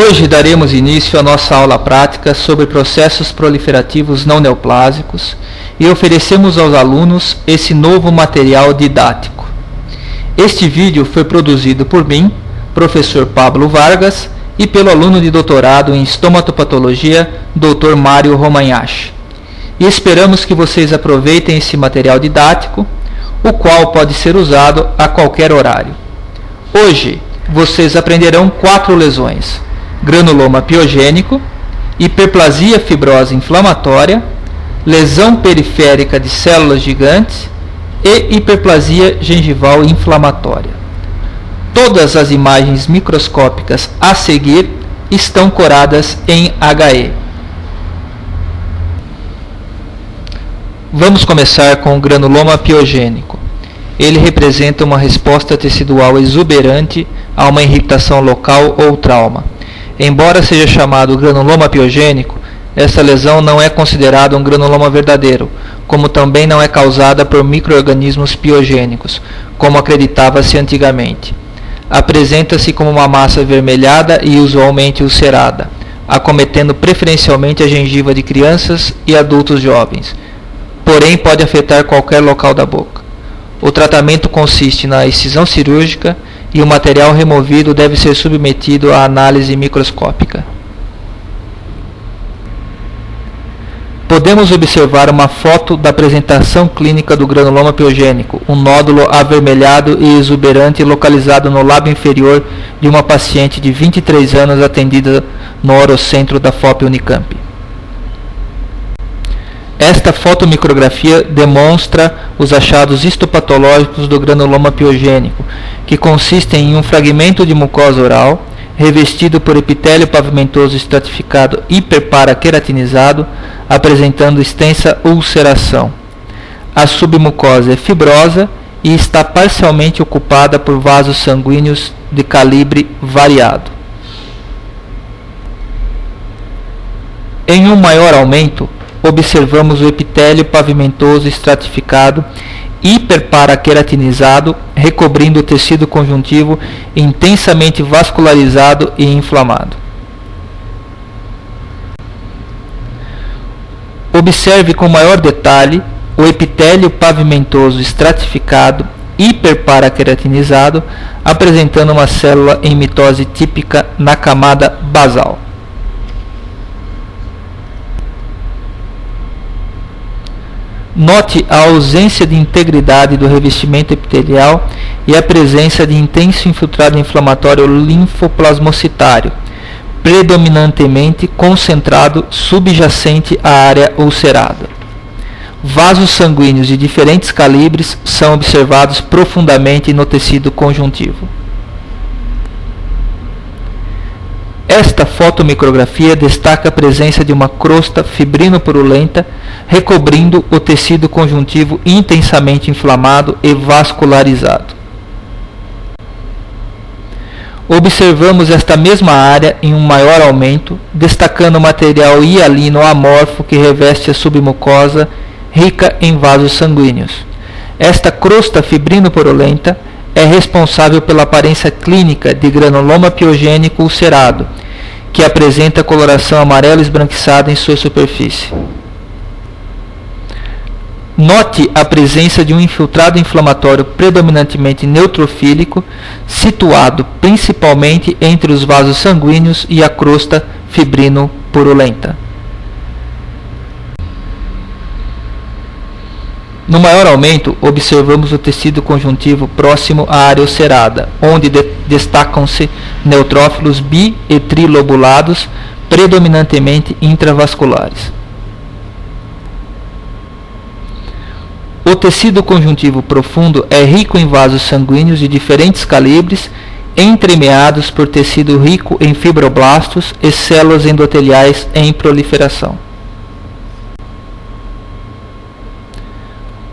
Hoje daremos início à nossa aula prática sobre processos proliferativos não neoplásicos e oferecemos aos alunos esse novo material didático. Este vídeo foi produzido por mim, professor Pablo Vargas, e pelo aluno de doutorado em estomatopatologia, Dr. Mário Romanhache. E esperamos que vocês aproveitem esse material didático, o qual pode ser usado a qualquer horário. Hoje, vocês aprenderão 4 lesões: granuloma piogênico, hiperplasia fibrosa inflamatória, lesão periférica de células gigantes e hiperplasia gengival inflamatória. Todas as imagens microscópicas a seguir estão coradas em HE. Vamos começar com o granuloma piogênico. Ele representa uma resposta tecidual exuberante a uma irritação local ou trauma. Embora seja chamado granuloma piogênico, essa lesão não é considerada um granuloma verdadeiro, como também não é causada por micro-organismos piogênicos, como acreditava-se antigamente. Apresenta-se como uma massa avermelhada e usualmente ulcerada, acometendo preferencialmente a gengiva de crianças e adultos jovens, porém pode afetar qualquer local da boca. O tratamento consiste na excisão cirúrgica e o material removido deve ser submetido à análise microscópica. Podemos observar uma foto da apresentação clínica do granuloma piogênico, um nódulo avermelhado e exuberante localizado no lábio inferior de uma paciente de 23 anos atendida no orocentro da FOP Unicamp. Esta fotomicrografia demonstra os achados histopatológicos do granuloma piogênico, que consistem em um fragmento de mucosa oral, revestido por epitélio pavimentoso estratificado hiperparaqueratinizado, apresentando extensa ulceração. A submucosa é fibrosa e está parcialmente ocupada por vasos sanguíneos de calibre variado. Em um maior aumento, observamos o epitélio pavimentoso estratificado hiperparaqueratinizado, recobrindo o tecido conjuntivo intensamente vascularizado e inflamado. Observe com maior detalhe o epitélio pavimentoso estratificado hiperparaqueratinizado, apresentando uma célula em mitose típica na camada basal. Note a ausência de integridade do revestimento epitelial e a presença de intenso infiltrado inflamatório linfoplasmocitário, predominantemente concentrado subjacente à área ulcerada. Vasos sanguíneos de diferentes calibres são observados profundamente no tecido conjuntivo. Esta fotomicrografia destaca a presença de uma crosta fibrino-purulenta recobrindo o tecido conjuntivo intensamente inflamado e vascularizado. Observamos esta mesma área em um maior aumento, destacando o material hialino amorfo que reveste a submucosa rica em vasos sanguíneos. Esta crosta fibrino-purulenta é responsável pela aparência clínica de granuloma piogênico ulcerado, que apresenta coloração amarela esbranquiçada em sua superfície. Note a presença de um infiltrado inflamatório predominantemente neutrofílico, situado principalmente entre os vasos sanguíneos e a crosta fibrino-purulenta. No maior aumento, observamos o tecido conjuntivo próximo à área ulcerada, onde destacam-se neutrófilos bi e trilobulados, predominantemente intravasculares. O tecido conjuntivo profundo é rico em vasos sanguíneos de diferentes calibres, entremeados por tecido rico em fibroblastos e células endoteliais em proliferação.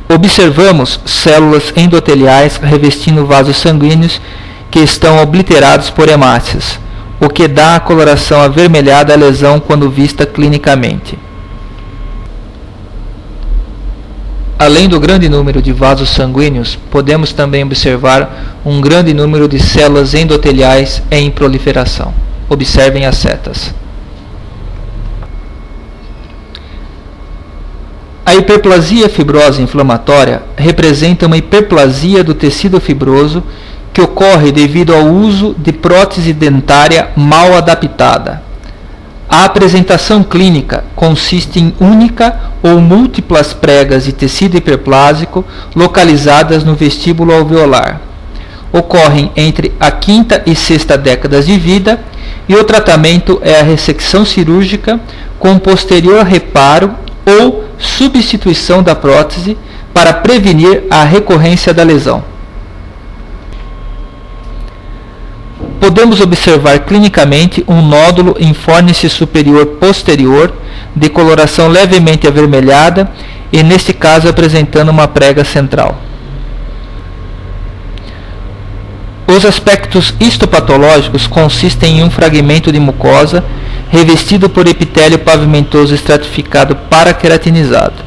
Observamos células endoteliais revestindo vasos sanguíneos que estão obliterados por hemácias, o que dá a coloração avermelhada à lesão quando vista clinicamente. Além do grande número de vasos sanguíneos, podemos também observar um grande número de células endoteliais em proliferação. Observem as setas. A hiperplasia fibrosa inflamatória representa uma hiperplasia do tecido fibroso que ocorre devido ao uso de prótese dentária mal adaptada. A apresentação clínica consiste em única ou múltiplas pregas de tecido hiperplásico localizadas no vestíbulo alveolar. Ocorrem entre a 5ª e 6ª décadas de vida e o tratamento é a ressecção cirúrgica com posterior reparo ou substituição da prótese para prevenir a recorrência da lesão. Podemos observar clinicamente um nódulo em fórnice superior posterior de coloração levemente avermelhada e, neste caso, apresentando uma prega central. Os aspectos histopatológicos consistem em um fragmento de mucosa revestido por epitélio pavimentoso estratificado paraqueratinizado.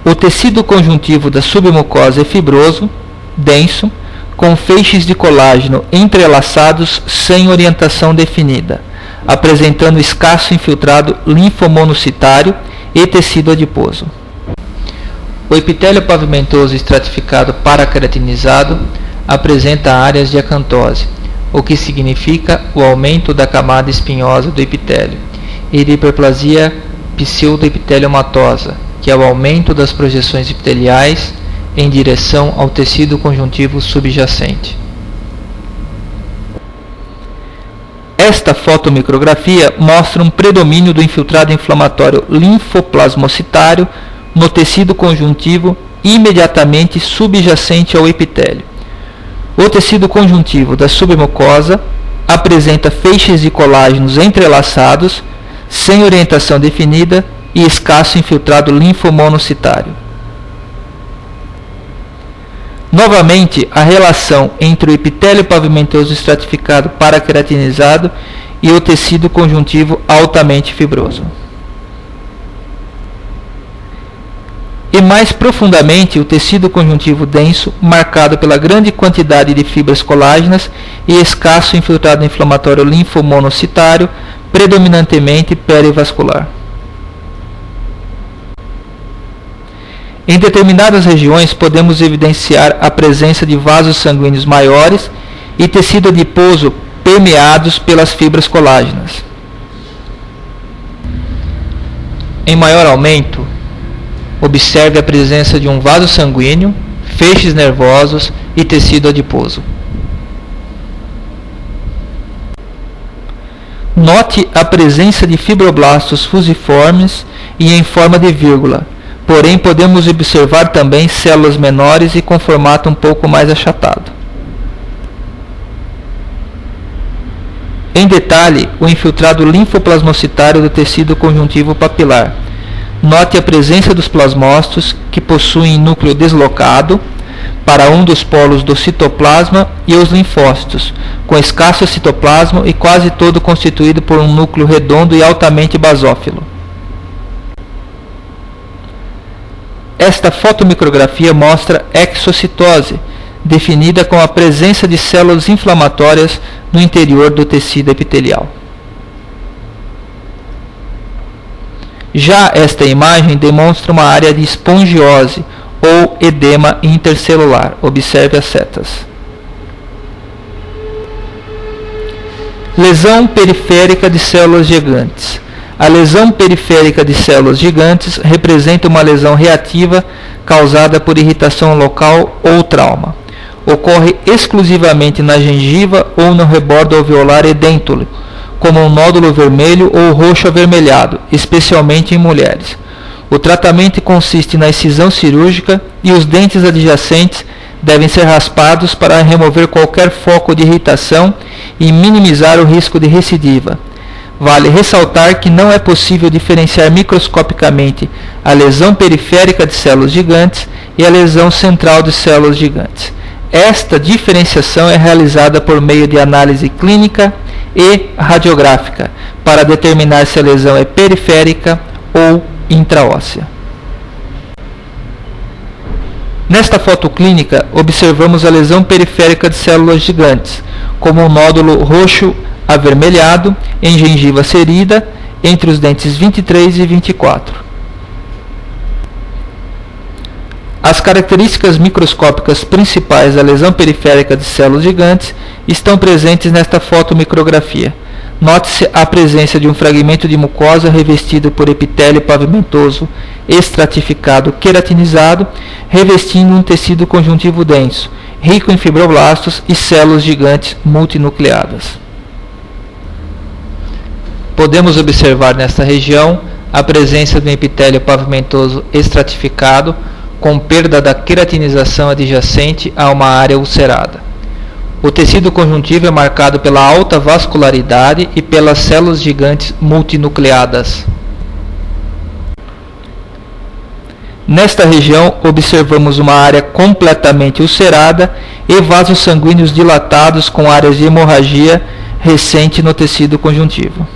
O tecido conjuntivo da submucosa é fibroso, denso, com feixes de colágeno entrelaçados sem orientação definida, apresentando escasso infiltrado linfomonocitário e tecido adiposo. O epitélio pavimentoso estratificado paraqueratinizado apresenta áreas de acantose, o que significa o aumento da camada espinhosa do epitélio, e de hiperplasia pseudoepiteliomatosa, que é o aumento das projeções epiteliais em direção ao tecido conjuntivo subjacente. Esta fotomicrografia mostra um predomínio do infiltrado inflamatório linfoplasmocitário no tecido conjuntivo imediatamente subjacente ao epitélio. O tecido conjuntivo da submucosa apresenta feixes de colágenos entrelaçados, sem orientação definida e escasso infiltrado linfomonocitário. Novamente, a relação entre o epitélio pavimentoso estratificado paraqueratinizado e o tecido conjuntivo altamente fibroso. E mais profundamente, o tecido conjuntivo denso, marcado pela grande quantidade de fibras colágenas e escasso infiltrado inflamatório linfomonocitário, predominantemente perivascular. Em determinadas regiões, podemos evidenciar a presença de vasos sanguíneos maiores e tecido adiposo permeados pelas fibras colágenas. Em maior aumento, observe a presença de um vaso sanguíneo, feixes nervosos e tecido adiposo. Note a presença de fibroblastos fusiformes e em forma de vírgula. Porém, podemos observar também células menores e com formato um pouco mais achatado. Em detalhe, o infiltrado linfoplasmocitário do tecido conjuntivo papilar. Note a presença dos plasmócitos, que possuem núcleo deslocado para um dos polos do citoplasma, e os linfócitos, com escasso citoplasma e quase todo constituído por um núcleo redondo e altamente basófilo. Esta fotomicrografia mostra exocitose, definida com a presença de células inflamatórias no interior do tecido epitelial. Já esta imagem demonstra uma área de espongiose ou edema intercelular. Observe as setas. Lesão periférica de células gigantes. A lesão periférica de células gigantes representa uma lesão reativa causada por irritação local ou trauma. Ocorre exclusivamente na gengiva ou no rebordo alveolar edêntulo, como um nódulo vermelho ou roxo avermelhado, especialmente em mulheres. O tratamento consiste na excisão cirúrgica e os dentes adjacentes devem ser raspados para remover qualquer foco de irritação e minimizar o risco de recidiva. Vale ressaltar que não é possível diferenciar microscopicamente a lesão periférica de células gigantes e a lesão central de células gigantes. Esta diferenciação é realizada por meio de análise clínica e radiográfica para determinar se a lesão é periférica ou intraóssea. Nesta foto clínica, observamos a lesão periférica de células gigantes, como um nódulo roxo avermelhado, em gengiva serida, entre os dentes 23 e 24. As características microscópicas principais da lesão periférica de células gigantes estão presentes nesta fotomicrografia. Note-se a presença de um fragmento de mucosa revestido por epitélio pavimentoso estratificado queratinizado, revestindo um tecido conjuntivo denso, rico em fibroblastos e células gigantes multinucleadas. Podemos observar nesta região a presença de um epitélio pavimentoso estratificado com perda da queratinização adjacente a uma área ulcerada. O tecido conjuntivo é marcado pela alta vascularidade e pelas células gigantes multinucleadas. Nesta região, observamos uma área completamente ulcerada e vasos sanguíneos dilatados com áreas de hemorragia recente no tecido conjuntivo.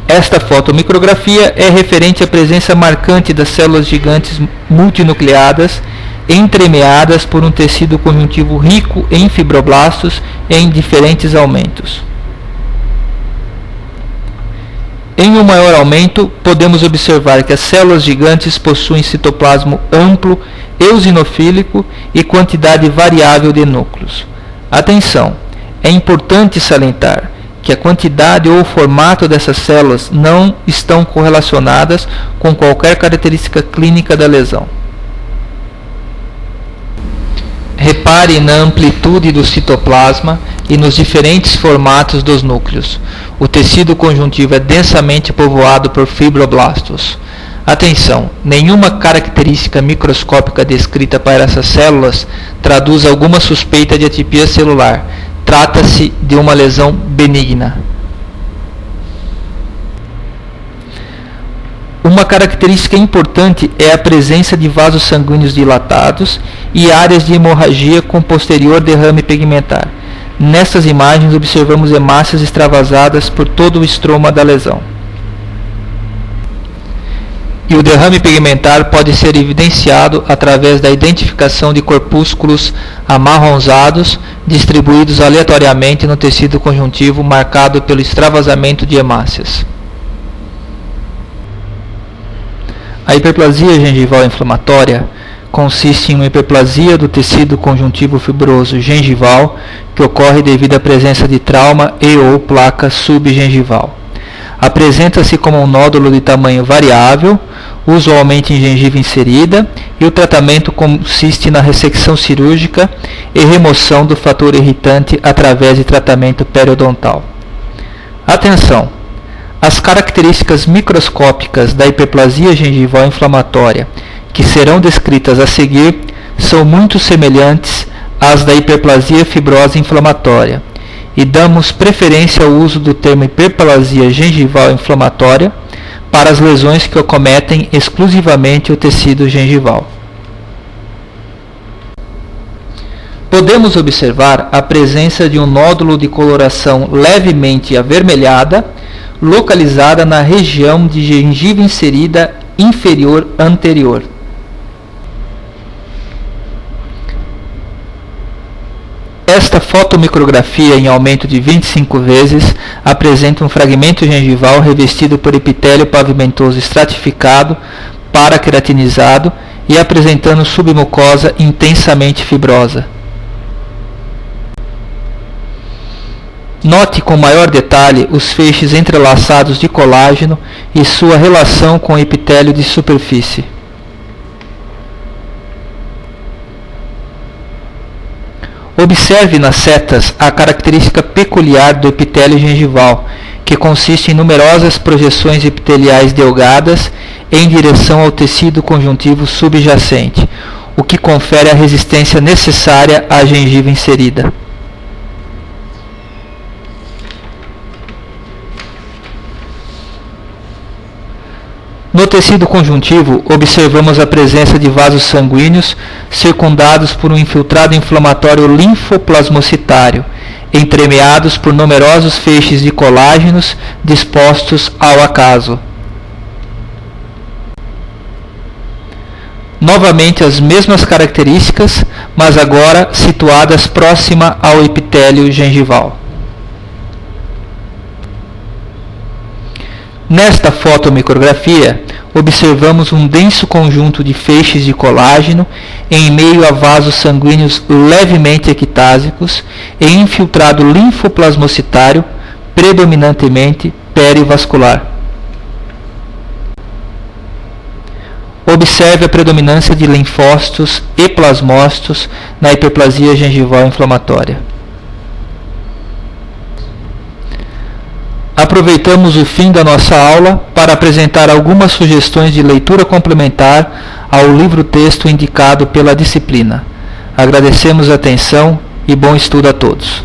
Esta fotomicrografia é referente à presença marcante das células gigantes multinucleadas entremeadas por um tecido conjuntivo rico em fibroblastos em diferentes aumentos. Em um maior aumento, podemos observar que as células gigantes possuem citoplasma amplo, eosinofílico e quantidade variável de núcleos. Atenção! É importante salientar que a quantidade ou o formato dessas células não estão correlacionadas com qualquer característica clínica da lesão. Repare na amplitude do citoplasma e nos diferentes formatos dos núcleos. O tecido conjuntivo é densamente povoado por fibroblastos. Atenção! Nenhuma característica microscópica descrita para essas células traduz alguma suspeita de atipia celular. Trata-se de uma lesão benigna. Uma característica importante é a presença de vasos sanguíneos dilatados e áreas de hemorragia com posterior derrame pigmentar. Nessas imagens observamos hemácias extravasadas por todo o estroma da lesão. E o derrame pigmentar pode ser evidenciado através da identificação de corpúsculos amarronzados distribuídos aleatoriamente no tecido conjuntivo marcado pelo extravasamento de hemácias. A hiperplasia gengival inflamatória consiste em uma hiperplasia do tecido conjuntivo fibroso gengival que ocorre devido à presença de trauma e ou placa subgengival. Apresenta-se como um nódulo de tamanho variável, usualmente em gengiva inserida, e o tratamento consiste na ressecção cirúrgica e remoção do fator irritante através de tratamento periodontal. Atenção! As características microscópicas da hiperplasia gengival inflamatória, que serão descritas a seguir, são muito semelhantes às da hiperplasia fibrosa inflamatória, e damos preferência ao uso do termo hiperplasia gengival inflamatória para as lesões que acometem exclusivamente o tecido gengival. Podemos observar a presença de um nódulo de coloração levemente avermelhada, localizada na região de gengiva inserida inferior anterior. Esta fotomicrografia em aumento de 25 vezes apresenta um fragmento gengival revestido por epitélio pavimentoso estratificado, paraqueratinizado e apresentando submucosa intensamente fibrosa. Note com maior detalhe os feixes entrelaçados de colágeno e sua relação com o epitélio de superfície. Observe nas setas a característica peculiar do epitélio gengival, que consiste em numerosas projeções epiteliais delgadas em direção ao tecido conjuntivo subjacente, o que confere a resistência necessária à gengiva inserida. No tecido conjuntivo, observamos a presença de vasos sanguíneos circundados por um infiltrado inflamatório linfoplasmocitário, entremeados por numerosos feixes de colágenos dispostos ao acaso. Novamente as mesmas características, mas agora situadas próxima ao epitélio gengival. Nesta fotomicrografia, observamos um denso conjunto de feixes de colágeno em meio a vasos sanguíneos levemente ectásicos e infiltrado linfoplasmocitário, predominantemente perivascular. Observe a predominância de linfócitos e plasmócitos na hiperplasia gengival inflamatória. Aproveitamos o fim da nossa aula para apresentar algumas sugestões de leitura complementar ao livro-texto indicado pela disciplina. Agradecemos a atenção e bom estudo a todos.